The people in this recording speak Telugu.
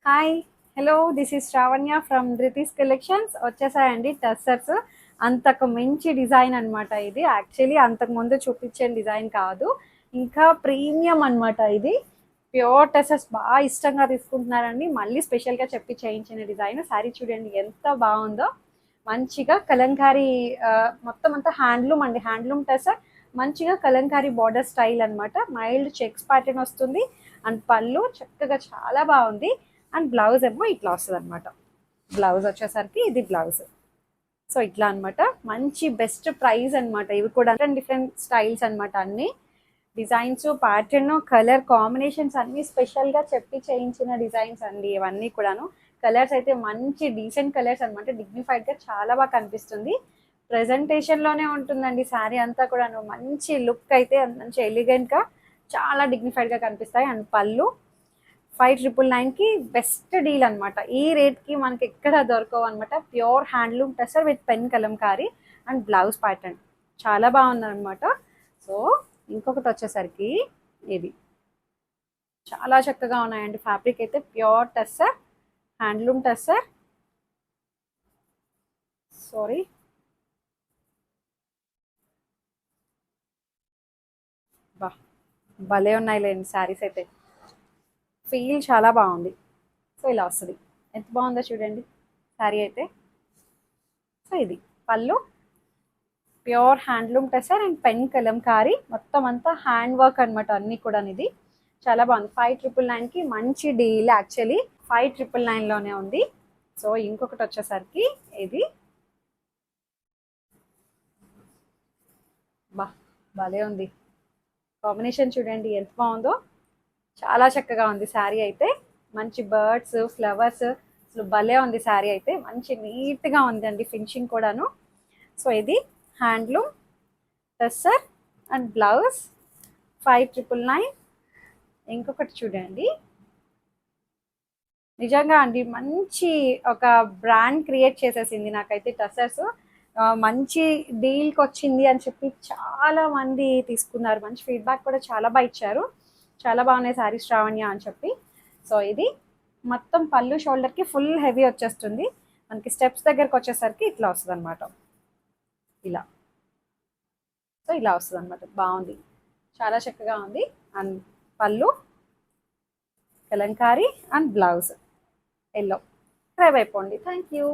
Hi hello this is Sravanya from Dhruti's collections వచ్చేసాయండి టస్సర్స్. అంతకు మించి డిజైన్ అనమాట ఇది. యాక్చువల్లీ అంతకు ముందు చూపించే డిజైన్ కాదు, ఇంకా ప్రీమియం అనమాట ఇది. ప్యూర్ టెసెస్ బాగా ఇష్టంగా తీసుకుంటున్నారండి. మళ్ళీ స్పెషల్గా చెప్పి చేయించిన డిజైన్. శారీ చూడండి ఎంత బాగుందో. మంచిగా కలంకారీ మొత్తం అంతా హ్యాండ్లూమ్ అండి, హ్యాండ్లూమ్ టెసర్. మంచిగా కలంకారీ బార్డర్ స్టైల్ అనమాట. మైల్డ్ చెక్స్ ప్యాటర్న్ వస్తుంది. అండ్ పళ్ళు చక్కగా చాలా బాగుంది. అండ్ బ్లౌజ్ ఏమో ఇట్లా వస్తుంది అనమాట. బ్లౌజ్ వచ్చేసరికి ఇది బ్లౌజ్. సో ఇట్లా అనమాట. మంచి బెస్ట్ ప్రైస్ అనమాట. ఇవి కూడా డిఫరెంట్ డిఫరెంట్ స్టైల్స్ అనమాట. అన్ని డిజైన్స్, ప్యాటర్న్, కలర్ కాంబినేషన్స్ అన్ని స్పెషల్గా చెప్పి చేయించిన డిజైన్స్ అండి ఇవన్నీ కూడాను. కలర్స్ అయితే మంచి డీసెంట్ కలర్స్ అనమాట. డిగ్నిఫైడ్గా చాలా బాగా కనిపిస్తుంది. ప్రజెంటేషన్లోనే ఉంటుందండి శారీ అంతా కూడాను. మంచి లుక్ అయితే మంచి ఎలిగెంట్గా చాలా డిగ్నిఫైడ్గా కనిపిస్తాయి. అండ్ పళ్ళు 5,999కి బెస్ట్ డీల్ అనమాట. ఈ రేట్కి మనకి ఎక్కడ దొరకవు అనమాట. Pure handloom tussar with pen Kalamkari and blouse pattern చాలా బాగుందనమాట. సో ఇంకొకటి వచ్చేసరికి ఇది చాలా చక్కగా ఉన్నాయండి. ఫ్యాబ్రిక్ అయితే pure tussar, handloom tussar. Sorry, బా భలే ఉన్నాయి లేండి శారీస్ అయితే. ఫీల్ చాలా బాగుంది. సో ఇలా వస్తుంది. ఎంత బాగుందో చూడండి శారీ అయితే. సో ఇది పళ్ళు pure handloom tussar and pen Kalamkari. మొత్తం అంతా హ్యాండ్ వర్క్ అనమాట అన్నీ కూడా. ఇది చాలా బాగుంది. 5,999కి మంచి డీల్. యాక్చువల్లీ 5,999లోనే ఉంది. సో ఇంకొకటి వచ్చేసరికి ఇది బా భలే ఉంది. కాంబినేషన్ చూడండి ఎంత బాగుందో. చాలా చక్కగా ఉంది శారీ అయితే. మంచి బర్డ్స్, ఫ్లవర్స్, అసలు భలే ఉంది శారీ అయితే. మంచి నీట్గా ఉందండి ఫినిషింగ్ కూడాను. సో ఇది హ్యాండ్లూమ్ టెస్సర్ అండ్ బ్లౌజ్ 5,999. ఇంకొకటి చూడండి, నిజంగా అండి మంచి ఒక బ్రాండ్ క్రియేట్ చేసేసింది నాకైతే టెసర్స్. మంచి డీల్కి వచ్చింది అని చెప్పి చాలా మంది తీసుకున్నారు. మంచి ఫీడ్బ్యాక్ కూడా చాలా బాగా ఇచ్చారు. చాలా బాగున్నాయి శారీ శ్రావణ్య అని చెప్పి. సో ఇది మొత్తం పళ్ళు షోల్డర్కి ఫుల్ హెవీ వచ్చేస్తుంది. మనకి స్టెప్స్ దగ్గరకు వచ్చేసరికి ఇట్లా వస్తుంది అనమాట. ఇలా సో ఇలా వస్తుంది అనమాట. బాగుంది, చాలా చక్కగా ఉంది. అండ్ పళ్ళు Kalamkari and blouse yellow. Try అయిపోండి. Thank you.